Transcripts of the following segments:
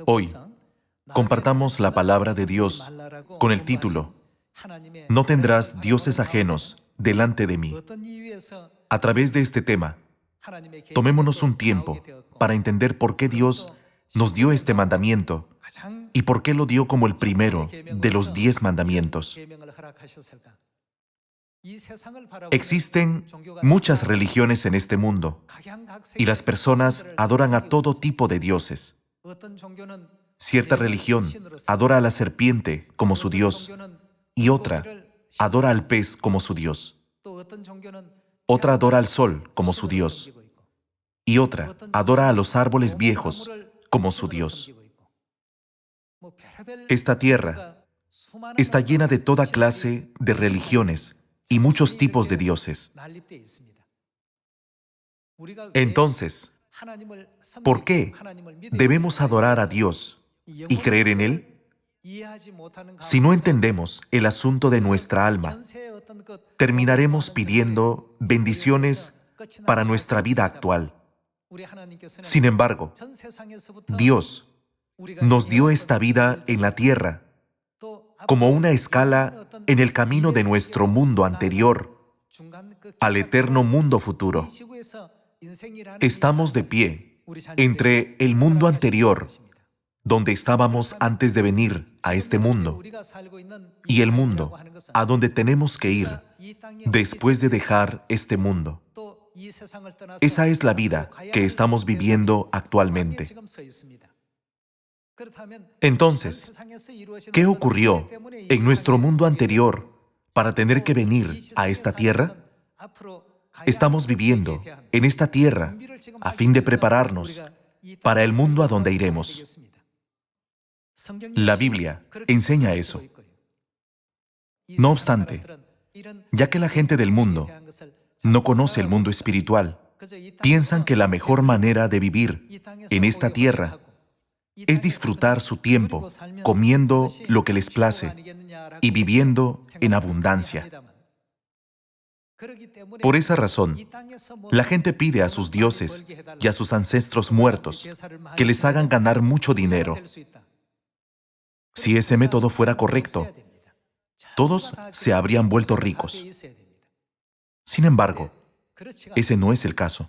Hoy, compartamos la palabra de Dios con el título «No tendrás dioses ajenos delante de mí». A través de este tema, tomémonos un tiempo para entender por qué Dios nos dio este mandamiento y por qué lo dio como el primero de los 10 mandamientos. Existen muchas religiones en este mundo y las personas adoran a todo tipo de dioses. Cierta religión adora a la serpiente como su dios y otra adora al pez como su dios. Otra adora al sol como su dios y otra adora a los árboles viejos como su dios. Esta tierra está llena de toda clase de religiones y muchos tipos de dioses. Entonces, ¿por qué debemos adorar a Dios y creer en Él? Si no entendemos el asunto de nuestra alma, terminaremos pidiendo bendiciones para nuestra vida actual. Sin embargo, Dios nos dio esta vida en la tierra como una escala en el camino de nuestro mundo anterior al eterno mundo futuro. Estamos de pie entre el mundo anterior, donde estábamos antes de venir a este mundo, y el mundo a donde tenemos que ir después de dejar este mundo. Esa es la vida que estamos viviendo actualmente. Entonces, ¿qué ocurrió en nuestro mundo anterior para tener que venir a esta tierra? Estamos viviendo en esta tierra a fin de prepararnos para el mundo a donde iremos. La Biblia enseña eso. No obstante, ya que la gente del mundo no conoce el mundo espiritual, piensan que la mejor manera de vivir en esta tierra es disfrutar su tiempo comiendo lo que les place y viviendo en abundancia. Por esa razón, la gente pide a sus dioses y a sus ancestros muertos que les hagan ganar mucho dinero. Si ese método fuera correcto, todos se habrían vuelto ricos. Sin embargo, ese no es el caso.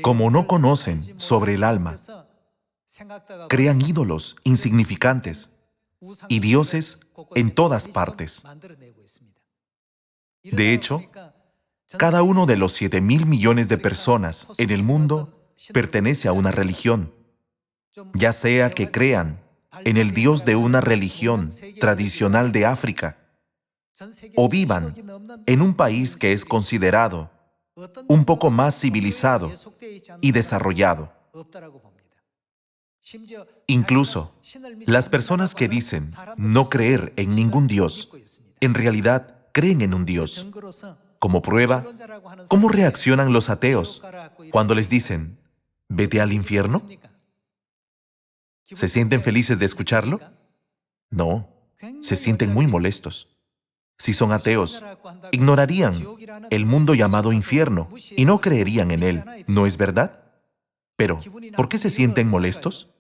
Como no conocen sobre el alma, crean ídolos insignificantes y dioses en todas partes. De hecho, cada uno de los 7,000 millones de personas en el mundo pertenece a una religión, ya sea que crean en el dios de una religión tradicional de África o vivan en un país que es considerado un poco más civilizado y desarrollado. Incluso, las personas que dicen no creer en ningún dios, en realidad creen en un dios. Como prueba, ¿cómo reaccionan los ateos cuando les dicen, vete al infierno? ¿Se sienten felices de escucharlo? No, se sienten muy molestos. Si son ateos, ignorarían el mundo llamado infierno y no creerían en él, ¿no es verdad? Pero, ¿por qué se sienten molestos?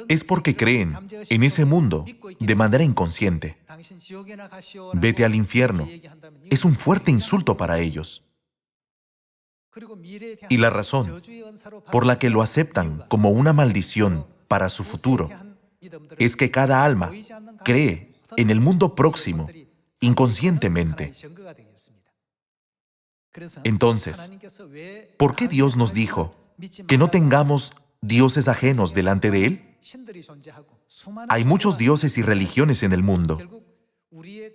Es porque creen en ese mundo de manera inconsciente. Vete al infierno es un fuerte insulto para ellos. Y la razón por la que lo aceptan como una maldición para su futuro es que cada alma cree en el mundo próximo inconscientemente. Entonces, ¿por qué Dios nos dijo que no tengamos dioses ajenos delante de Él? Hay muchos dioses y religiones en el mundo,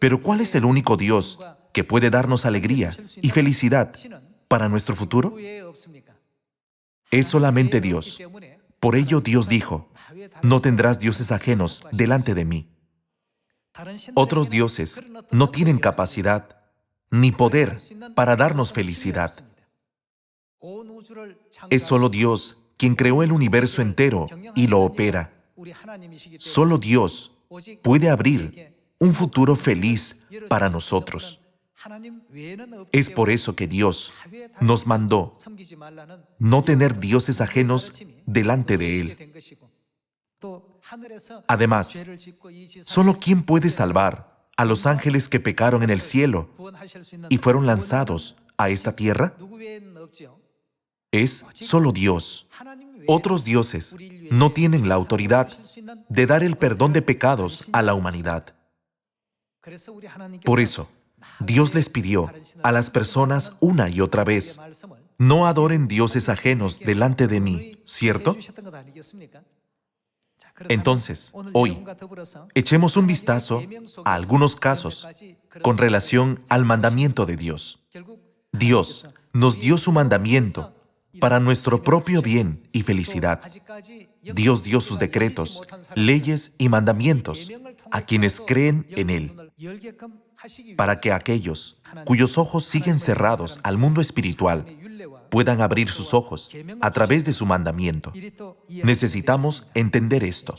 pero ¿cuál es el único Dios que puede darnos alegría y felicidad para nuestro futuro? Es solamente Dios. Por ello Dios dijo, no tendrás dioses ajenos delante de mí. Otros dioses no tienen capacidad ni poder para darnos felicidad. Es solo Dios quien creó el universo entero y lo opera. Solo Dios puede abrir un futuro feliz para nosotros. Es por eso que Dios nos mandó no tener dioses ajenos delante de Él. Además, ¿solo quién puede salvar a los ángeles que pecaron en el cielo y fueron lanzados a esta tierra? Es solo Dios. Otros dioses no tienen la autoridad de dar el perdón de pecados a la humanidad. Por eso, Dios les pidió a las personas una y otra vez: no adoren dioses ajenos delante de mí, ¿cierto? Entonces, hoy, echemos un vistazo a algunos casos con relación al mandamiento de Dios. Dios nos dio su mandamiento para nuestro propio bien y felicidad. Dios dio sus decretos, leyes y mandamientos a quienes creen en Él, para que aquellos cuyos ojos siguen cerrados al mundo espiritual puedan abrir sus ojos a través de su mandamiento. Necesitamos entender esto.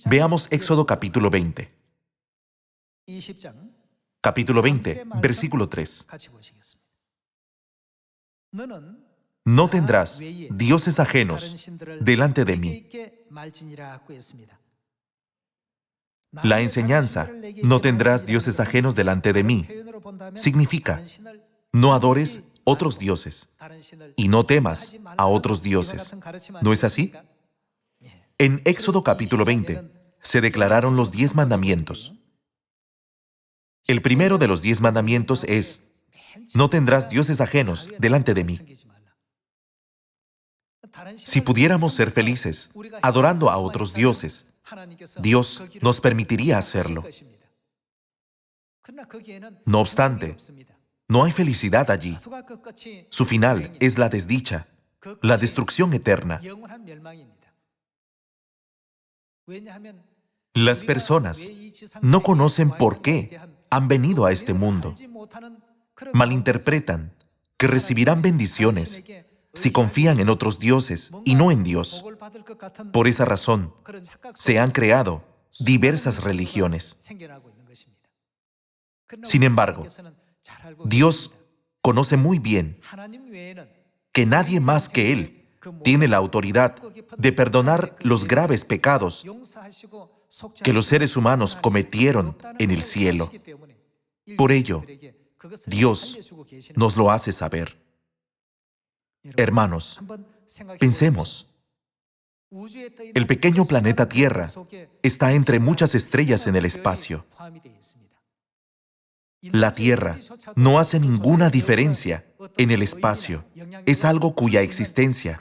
Veamos Éxodo capítulo 20. Capítulo 20, versículo 3. No tendrás dioses ajenos delante de mí. La enseñanza, no tendrás dioses ajenos delante de mí, significa: no adores otros dioses y no temas a otros dioses. ¿No es así? En Éxodo capítulo 20 se declararon los 10 mandamientos. El primero de los 10 mandamientos es: no tendrás dioses ajenos delante de mí. Si pudiéramos ser felices adorando a otros dioses, Dios nos permitiría hacerlo. No obstante, no hay felicidad allí. Su final es la desdicha, la destrucción eterna. Las personas no conocen por qué han venido a este mundo. Malinterpretan que recibirán bendiciones si confían en otros dioses y no en Dios. Por esa razón, se han creado diversas religiones. Sin embargo, Dios conoce muy bien que nadie más que Él tiene la autoridad de perdonar los graves pecados que los seres humanos cometieron en el cielo. Por ello, Dios nos lo hace saber. Hermanos, pensemos. El pequeño planeta Tierra está entre muchas estrellas en el espacio. La Tierra no hace ninguna diferencia en el espacio. Es algo cuya existencia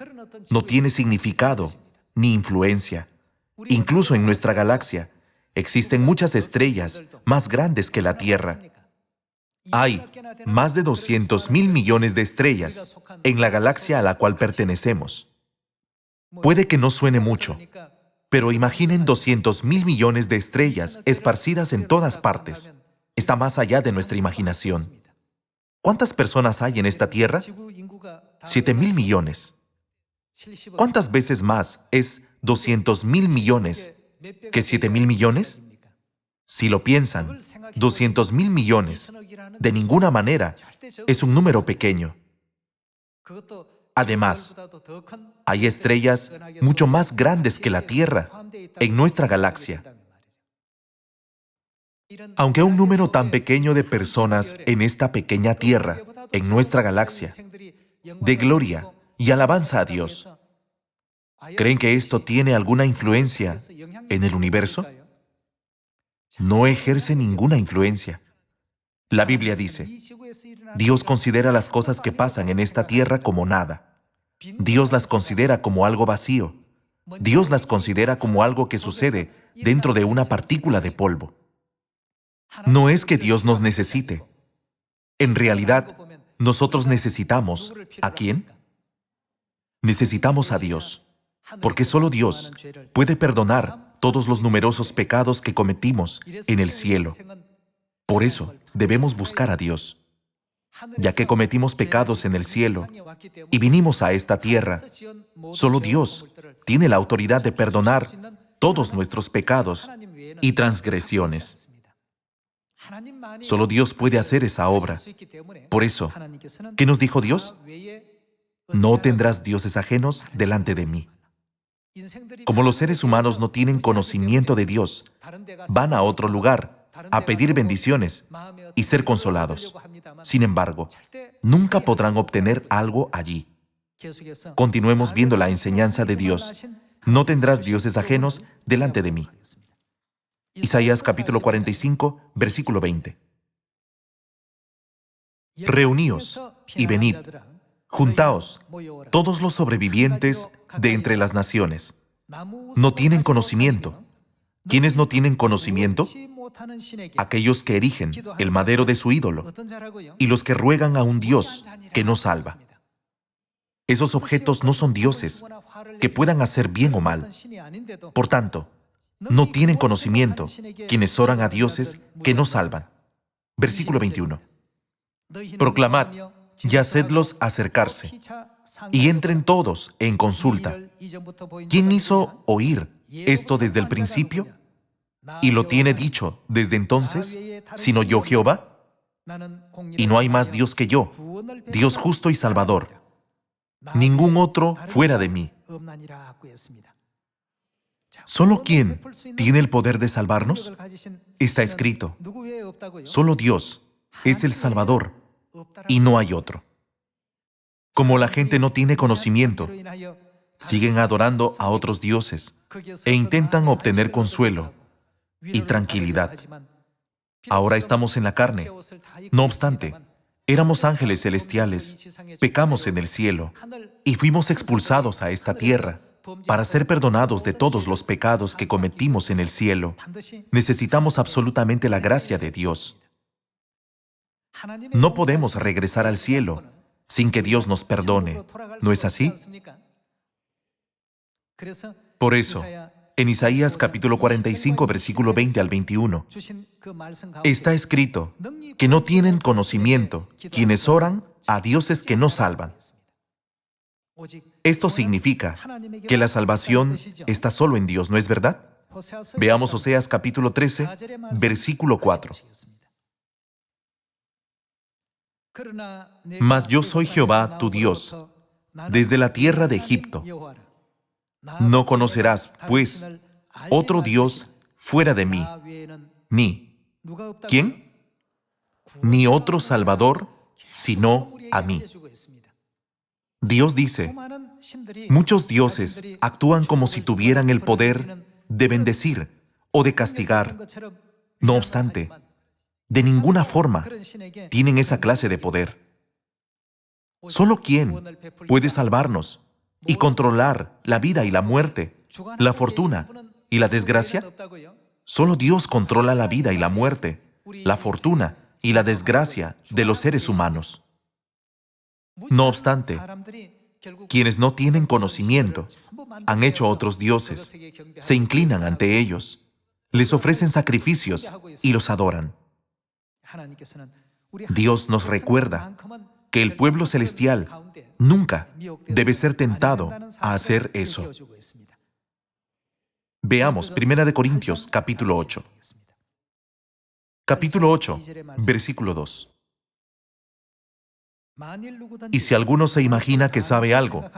no tiene significado ni influencia. Incluso en nuestra galaxia existen muchas estrellas más grandes que la Tierra. Hay más de 200.000 millones de estrellas en la galaxia a la cual pertenecemos. Puede que no suene mucho, pero imaginen 200.000 millones de estrellas esparcidas en todas partes. Está más allá de nuestra imaginación. ¿Cuántas personas hay en esta Tierra? 7.000 millones. ¿Cuántas veces más es 200.000 millones que 7.000 millones? Si lo piensan, 200.000 millones, de ninguna manera, es un número pequeño. Además, hay estrellas mucho más grandes que la Tierra en nuestra galaxia. Aunque un número tan pequeño de personas en esta pequeña Tierra, en nuestra galaxia, dé gloria y alabanza a Dios, ¿creen que esto tiene alguna influencia en el universo? No ejerce ninguna influencia. La Biblia dice: Dios considera las cosas que pasan en esta tierra como nada. Dios las considera como algo vacío. Dios las considera como algo que sucede dentro de una partícula de polvo. No es que Dios nos necesite. En realidad, nosotros necesitamos ¿a quién? Necesitamos a Dios, porque solo Dios puede perdonar todos los numerosos pecados que cometimos en el cielo. Por eso, debemos buscar a Dios. Ya que cometimos pecados en el cielo y vinimos a esta tierra, solo Dios tiene la autoridad de perdonar todos nuestros pecados y transgresiones. Solo Dios puede hacer esa obra. Por eso, ¿qué nos dijo Dios? No tendrás dioses ajenos delante de mí. Como los seres humanos no tienen conocimiento de Dios, van a otro lugar a pedir bendiciones y ser consolados. Sin embargo, nunca podrán obtener algo allí. Continuemos viendo la enseñanza de Dios. No tendrás dioses ajenos delante de mí. Isaías capítulo 45, versículo 20. Reuníos y venid, juntaos, todos los sobrevivientes de entre las naciones. No tienen conocimiento. ¿Quiénes no tienen conocimiento? Aquellos que erigen el madero de su ídolo y los que ruegan a un Dios que no salva. Esos objetos no son dioses que puedan hacer bien o mal. Por tanto, no tienen conocimiento quienes oran a dioses que no salvan. Versículo 21. Proclamad y hacedlos acercarse, y entren todos en consulta. ¿Quién hizo oír esto desde el principio? ¿Y lo tiene dicho desde entonces, sino yo Jehová? Y no hay más Dios que yo, Dios justo y salvador. Ningún otro fuera de mí. ¿Solo quién tiene el poder de salvarnos? Está escrito, solo Dios es el Salvador y no hay otro. Como la gente no tiene conocimiento, siguen adorando a otros dioses e intentan obtener consuelo y tranquilidad. Ahora estamos en la carne. No obstante, éramos ángeles celestiales, pecamos en el cielo y fuimos expulsados a esta tierra. Para ser perdonados de todos los pecados que cometimos en el cielo, necesitamos absolutamente la gracia de Dios. No podemos regresar al cielo sin que Dios nos perdone. ¿No es así? Por eso, en Isaías capítulo 45, versículo 20 al 21, está escrito que no tienen conocimiento quienes oran a dioses que no salvan. Esto significa que la salvación está solo en Dios, ¿no es verdad? Veamos Oseas capítulo 13, versículo 4. Mas yo soy Jehová tu Dios, desde la tierra de Egipto. No conocerás, pues, otro Dios fuera de mí, ni, ¿quién? Ni otro Salvador, sino a mí. Dios dice, muchos dioses actúan como si tuvieran el poder de bendecir o de castigar. No obstante, de ninguna forma tienen esa clase de poder. Solo ¿quién puede salvarnos y controlar la vida y la muerte, la fortuna y la desgracia? Solo Dios controla la vida y la muerte, la fortuna y la desgracia de los seres humanos. No obstante, quienes no tienen conocimiento han hecho otros dioses, se inclinan ante ellos, les ofrecen sacrificios y los adoran. Dios nos recuerda que el pueblo celestial nunca debe ser tentado a hacer eso. Veamos 1 Corintios capítulo 8. Capítulo 8, versículo 2. Y si alguno se imagina que sabe algo,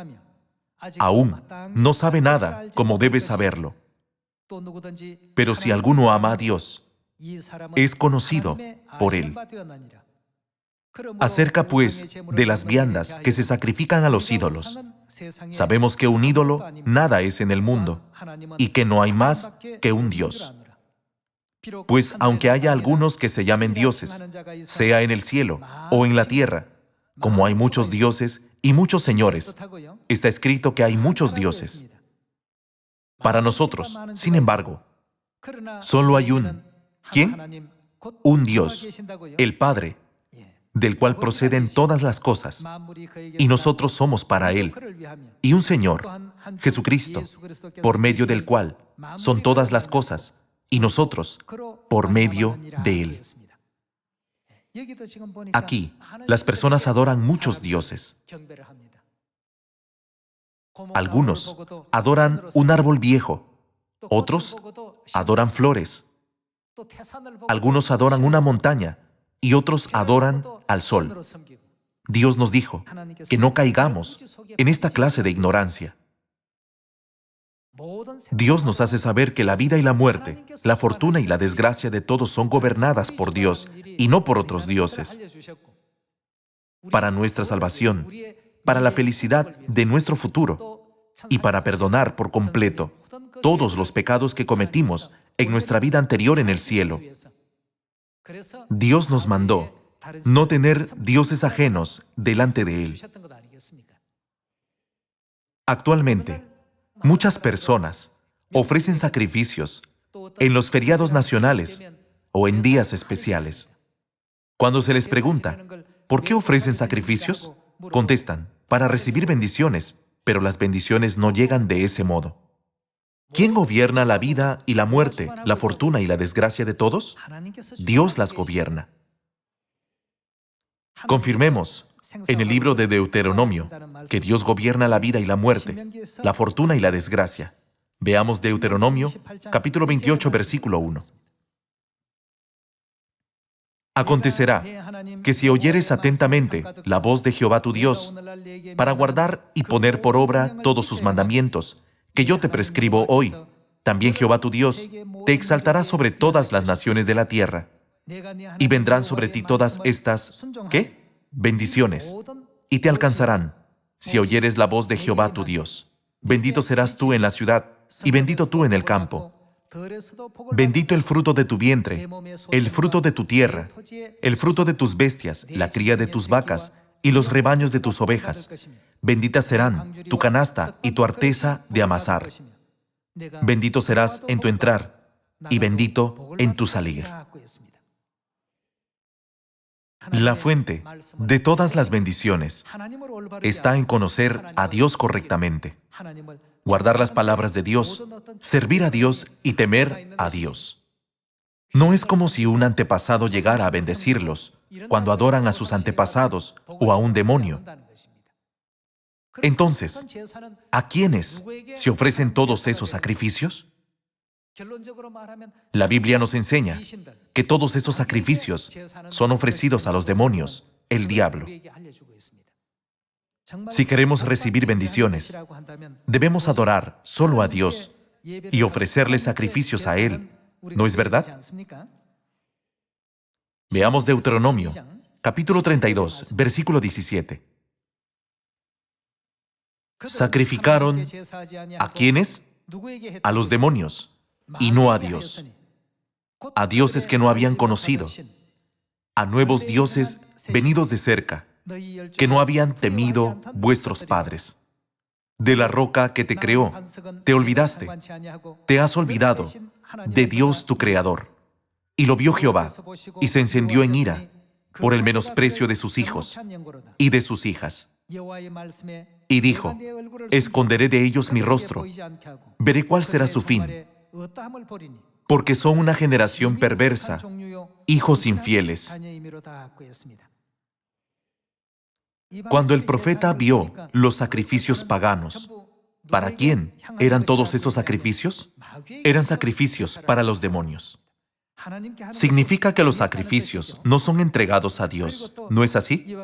aún no sabe nada como debe saberlo. Pero si alguno ama a Dios, es conocido por Él. Acerca, pues, de las viandas que se sacrifican a los ídolos, sabemos que un ídolo nada es en el mundo y que no hay más que un Dios. Pues aunque haya algunos que se llamen dioses, sea en el cielo o en la tierra, como hay muchos dioses y muchos señores, está escrito que hay muchos dioses. Para nosotros, sin embargo, solo hay un, ¿quién? Un Dios, el Padre, del cual proceden todas las cosas, y nosotros somos para Él, y un Señor, Jesucristo, por medio del cual son todas las cosas, y nosotros por medio de Él. Aquí, las personas adoran muchos dioses. Algunos adoran un árbol viejo, otros adoran flores, Algunos adoran una montaña y otros adoran al sol. Dios nos dijo que no caigamos en esta clase de ignorancia. Dios nos hace saber que la vida y la muerte, la fortuna y la desgracia de todos son gobernadas por Dios y no por otros dioses. Para nuestra salvación, para la felicidad de nuestro futuro y para perdonar por completo todos los pecados que cometimos en nuestra vida anterior en el cielo. Dios nos mandó no tener dioses ajenos delante de Él. Actualmente, muchas personas ofrecen sacrificios en los feriados nacionales o en días especiales. Cuando se les pregunta, ¿por qué ofrecen sacrificios?, contestan, para recibir bendiciones, pero las bendiciones no llegan de ese modo. ¿Quién gobierna la vida y la muerte, la fortuna y la desgracia de todos? Dios las gobierna. Confirmemos en el libro de Deuteronomio que Dios gobierna la vida y la muerte, la fortuna y la desgracia. Veamos Deuteronomio, capítulo 28, versículo 1. Acontecerá que si oyeres atentamente la voz de Jehová tu Dios, para guardar y poner por obra todos sus mandamientos, que yo te prescribo hoy, también Jehová tu Dios te exaltará sobre todas las naciones de la tierra, y vendrán sobre ti todas estas, ¿qué? Bendiciones, y te alcanzarán, si oyeres la voz de Jehová tu Dios. Bendito serás tú en la ciudad, y bendito tú en el campo. Bendito el fruto de tu vientre, el fruto de tu tierra, el fruto de tus bestias, la cría de tus vacas y los rebaños de tus ovejas. Benditas serán tu canasta y tu arteza de amasar. Bendito serás en tu entrar y bendito en tu salir. La fuente de todas las bendiciones está en conocer a Dios correctamente, guardar las palabras de Dios, servir a Dios y temer a Dios. No es como si un antepasado llegara a bendecirlos cuando adoran a sus antepasados o a un demonio. Entonces, ¿a quiénes se ofrecen todos esos sacrificios? La Biblia nos enseña que todos esos sacrificios son ofrecidos a los demonios, el diablo. Si queremos recibir bendiciones, debemos adorar solo a Dios y ofrecerle sacrificios a Él, ¿no es verdad? Veamos Deuteronomio, capítulo 32, versículo 17. Sacrificaron ¿a quiénes? A los demonios, y no a Dios. A dioses que no habían conocido, a nuevos dioses venidos de cerca, que no habían temido vuestros padres. De la roca que te creó, te olvidaste, te has olvidado de Dios tu Creador. Y lo vio Jehová, y se encendió en ira por el menosprecio de sus hijos y de sus hijas. Y dijo, esconderé de ellos mi rostro, veré cuál será su fin, porque son una generación perversa, hijos infieles. Cuando el profeta vio los sacrificios paganos, ¿para quién eran todos esos sacrificios? Eran sacrificios para los demonios. Significa que los sacrificios no son entregados a Dios, ¿no es así?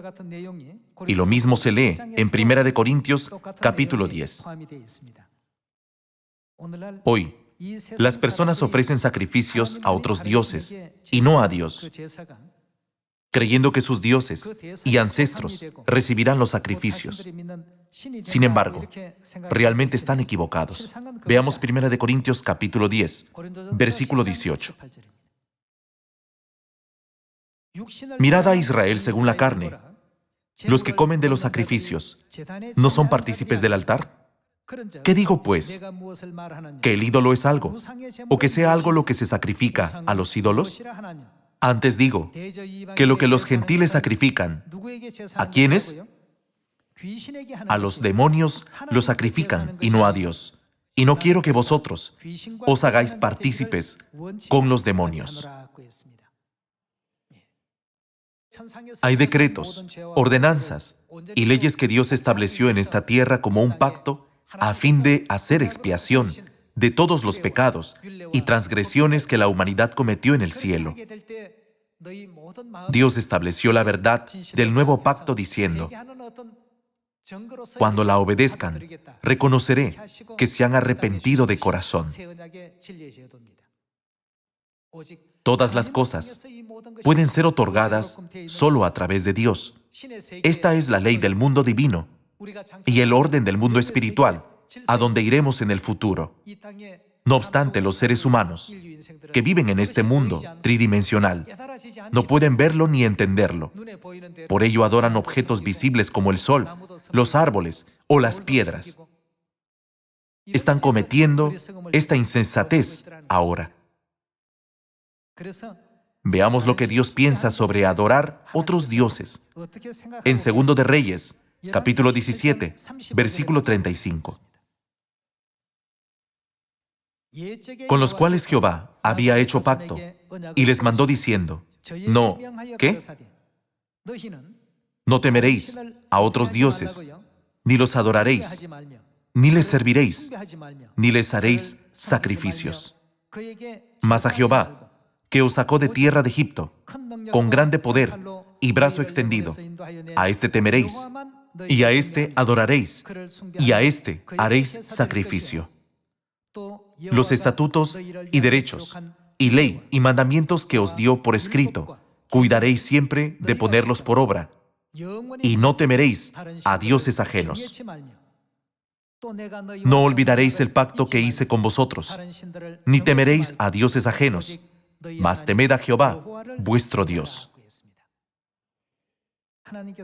Y lo mismo se lee en 1 Corintios, capítulo 10. Hoy, las personas ofrecen sacrificios a otros dioses y no a Dios, creyendo que sus dioses y ancestros recibirán los sacrificios. Sin embargo, realmente están equivocados. Veamos 1 Corintios capítulo 10, versículo 18. Mirad a Israel según la carne. Los que comen de los sacrificios, ¿no son partícipes del altar? ¿Qué digo, pues? ¿Que el ídolo es algo? ¿O que sea algo lo que se sacrifica a los ídolos? Antes digo, que lo que los gentiles sacrifican, ¿a quiénes? A los demonios los sacrifican y no a Dios. Y no quiero que vosotros os hagáis partícipes con los demonios. Hay decretos, ordenanzas y leyes que Dios estableció en esta tierra como un pacto a fin de hacer expiación de todos los pecados y transgresiones que la humanidad cometió en el cielo. Dios estableció la verdad del nuevo pacto diciendo: cuando la obedezcan, reconoceré que se han arrepentido de corazón. Todas las cosas pueden ser otorgadas solo a través de Dios. Esta es la ley del mundo divino y el orden del mundo espiritual, a donde iremos en el futuro. No obstante, los seres humanos que viven en este mundo tridimensional no pueden verlo ni entenderlo. Por ello adoran objetos visibles como el sol, los árboles o las piedras. Están cometiendo esta insensatez ahora. Veamos lo que Dios piensa sobre adorar otros dioses. En 2 de Reyes, capítulo 17, versículo 35. Con los cuales Jehová había hecho pacto y les mandó diciendo: no, ¿qué? No temeréis a otros dioses, ni los adoraréis, ni les serviréis, ni les haréis sacrificios. Mas a Jehová, que os sacó de tierra de Egipto, con grande poder y brazo extendido, a éste temeréis, y a éste adoraréis, y a éste haréis sacrificio. Los estatutos y derechos, y ley y mandamientos que os dio por escrito, cuidaréis siempre de ponerlos por obra, y no temeréis a dioses ajenos. No olvidaréis el pacto que hice con vosotros, ni temeréis a dioses ajenos, mas temed a Jehová, vuestro Dios.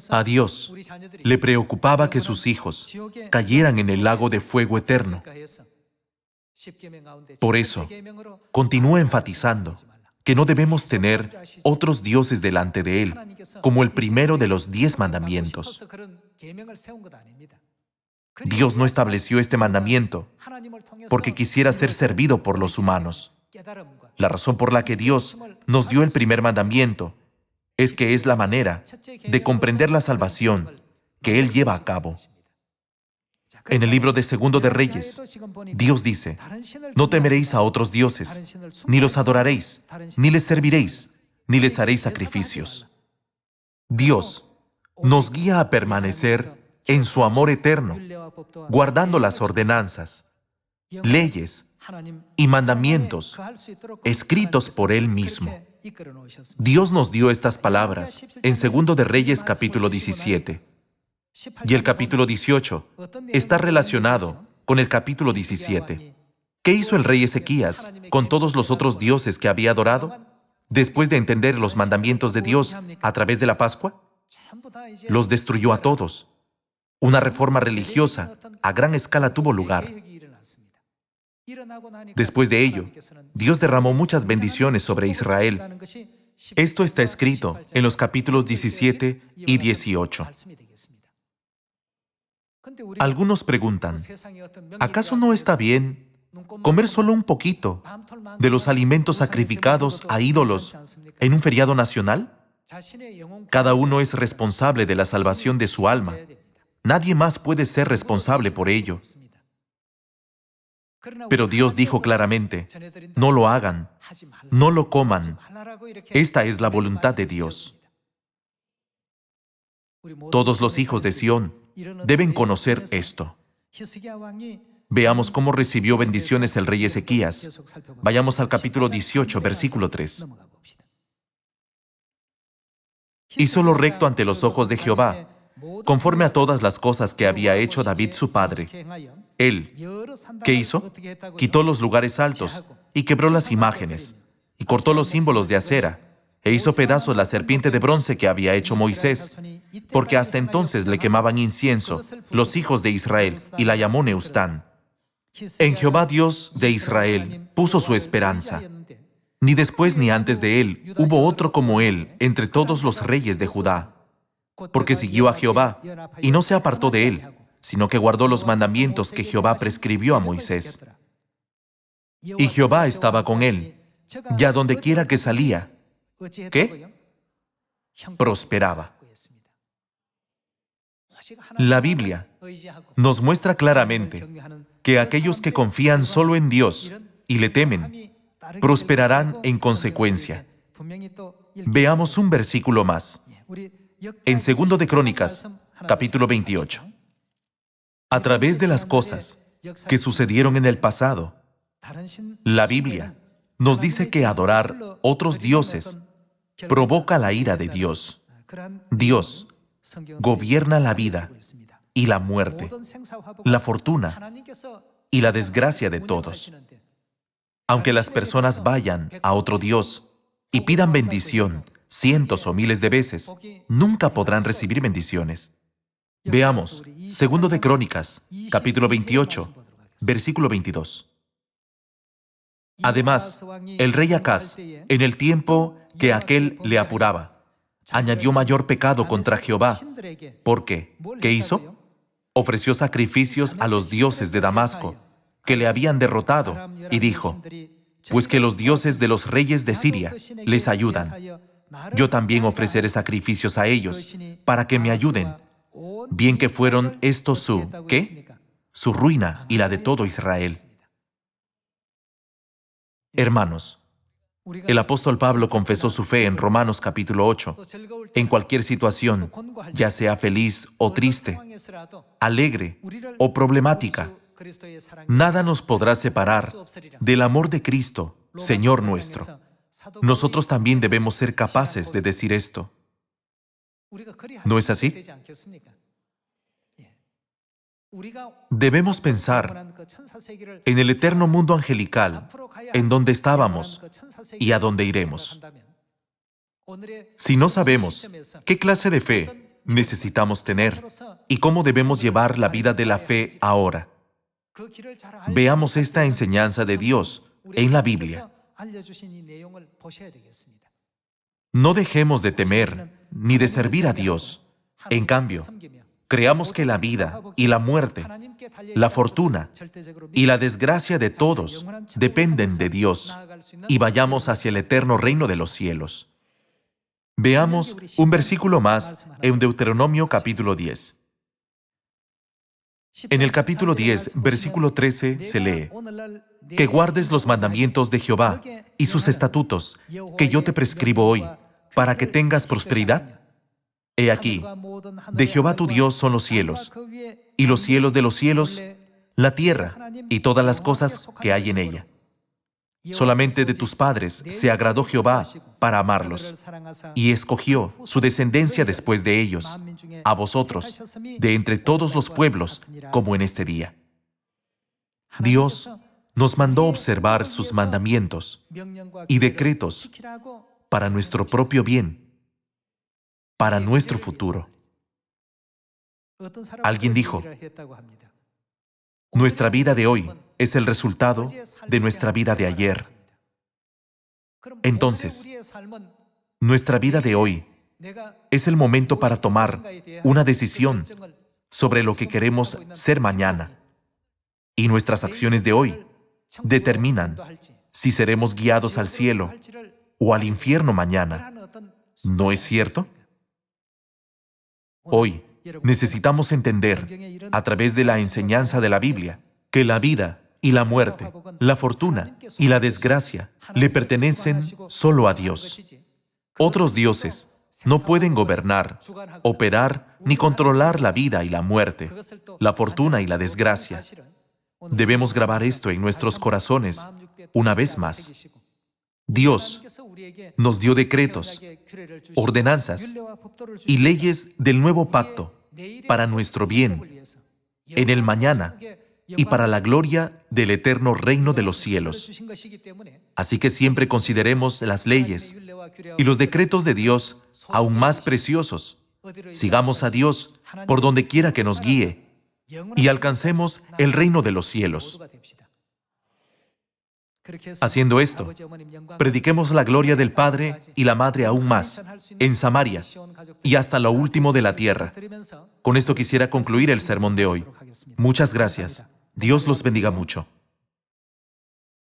A Dios le preocupaba que sus hijos cayeran en el lago de fuego eterno. Por eso, continúa enfatizando que no debemos tener otros dioses delante de Él, como el primero de los 10 mandamientos. Dios no estableció este mandamiento porque quisiera ser servido por los humanos. La razón por la que Dios nos dio el primer mandamiento es que es la manera de comprender la salvación que Él lleva a cabo. En el libro de 2 de Reyes, Dios dice: no temeréis a otros dioses, ni los adoraréis, ni les serviréis, ni les haréis sacrificios. Dios nos guía a permanecer en su amor eterno, guardando las ordenanzas, leyes y mandamientos escritos por Él mismo. Dios nos dio estas palabras en 2 de Reyes capítulo 17. Y el capítulo 18 está relacionado con el capítulo 17. ¿Qué hizo el rey Ezequías con todos los otros dioses que había adorado? Después de entender los mandamientos de Dios a través de la Pascua, los destruyó a todos. Una reforma religiosa a gran escala tuvo lugar. Después de ello, Dios derramó muchas bendiciones sobre Israel. Esto está escrito en los capítulos 17 y 18. Algunos preguntan: ¿acaso no está bien comer solo un poquito de los alimentos sacrificados a ídolos en un feriado nacional? Cada uno es responsable de la salvación de su alma. Nadie más puede ser responsable por ello. Pero Dios dijo claramente: no lo hagan, no lo coman. Esta es la voluntad de Dios. Todos los hijos de Sión deben conocer esto. Veamos cómo recibió bendiciones el rey Ezequías. Vayamos al capítulo 18, versículo 3. Hizo lo recto ante los ojos de Jehová, conforme a todas las cosas que había hecho David su padre. Él, ¿qué hizo? Quitó los lugares altos y quebró las imágenes, y cortó los símbolos de acera, e hizo pedazos la serpiente de bronce que había hecho Moisés, porque hasta entonces le quemaban incienso los hijos de Israel, y la llamó Neustán. En Jehová Dios de Israel puso su esperanza. Ni después ni antes de él hubo otro como él entre todos los reyes de Judá, porque siguió a Jehová y no se apartó de él, sino que guardó los mandamientos que Jehová prescribió a Moisés. Y Jehová estaba con él, y a donde quiera que salía, ¿qué? Prosperaba. La Biblia nos muestra claramente que aquellos que confían solo en Dios y le temen, prosperarán en consecuencia. Veamos un versículo más. En 2 de Crónicas, capítulo 28. A través de las cosas que sucedieron en el pasado, la Biblia nos dice que adorar otros dioses provoca la ira de Dios. Dios gobierna la vida y la muerte, la fortuna y la desgracia de todos. Aunque las personas vayan a otro Dios y pidan bendición cientos o miles de veces, nunca podrán recibir bendiciones. Veamos, 2 de Crónicas, capítulo 28, versículo 22. Además, el rey Acaz, en el tiempo que aquél le apuraba, añadió mayor pecado contra Jehová. ¿Por qué? ¿Qué hizo? Ofreció sacrificios a los dioses de Damasco, que le habían derrotado, y dijo: pues que los dioses de los reyes de Siria les ayudan, yo también ofreceré sacrificios a ellos, para que me ayuden. Bien que fueron estos ¿qué? Su ruina y la de todo Israel. Hermanos, el apóstol Pablo confesó su fe en Romanos capítulo 8. En cualquier situación, ya sea feliz o triste, alegre o problemática, nada nos podrá separar del amor de Cristo, Señor nuestro. Nosotros también debemos ser capaces de decir esto. ¿No es así? Debemos pensar en el eterno mundo angelical, en donde estábamos y a donde iremos. Si no sabemos qué clase de fe necesitamos tener y cómo debemos llevar la vida de la fe ahora, veamos esta enseñanza de Dios en la Biblia. No dejemos de temer ni de servir a Dios. En cambio, creamos que la vida y la muerte, la fortuna y la desgracia de todos dependen de Dios y vayamos hacia el eterno reino de los cielos. Veamos un versículo más en Deuteronomio capítulo 10. En el capítulo 10, versículo 13, se lee: que guardes los mandamientos de Jehová y sus estatutos que yo te prescribo hoy, para que tengas prosperidad. He aquí, de Jehová tu Dios son los cielos, y los cielos de los cielos, la tierra y todas las cosas que hay en ella. Solamente de tus padres se agradó Jehová para amarlos, y escogió su descendencia después de ellos, a vosotros, de entre todos los pueblos, como en este día. Dios nos mandó observar sus mandamientos y decretos para nuestro propio bien, para nuestro futuro. Alguien dijo: nuestra vida de hoy es el resultado de nuestra vida de ayer. Entonces, nuestra vida de hoy es el momento para tomar una decisión sobre lo que queremos ser mañana. Y nuestras acciones de hoy determinan si seremos guiados al cielo o al infierno mañana. ¿No es cierto? Hoy necesitamos entender, a través de la enseñanza de la Biblia, que la vida y la muerte, la fortuna y la desgracia le pertenecen solo a Dios. Otros dioses no pueden gobernar, operar ni controlar la vida y la muerte, la fortuna y la desgracia. Debemos grabar esto en nuestros corazones una vez más. Dios nos dio decretos, ordenanzas y leyes del nuevo pacto para nuestro bien, en el mañana y para la gloria del eterno reino de los cielos. Así que siempre consideremos las leyes y los decretos de Dios aún más preciosos. Sigamos a Dios por donde quiera que nos guíe y alcancemos el reino de los cielos. Haciendo esto, prediquemos la gloria del Padre y la Madre aún más, en Samaria y hasta lo último de la tierra. Con esto quisiera concluir el sermón de hoy. Muchas gracias. Dios los bendiga mucho.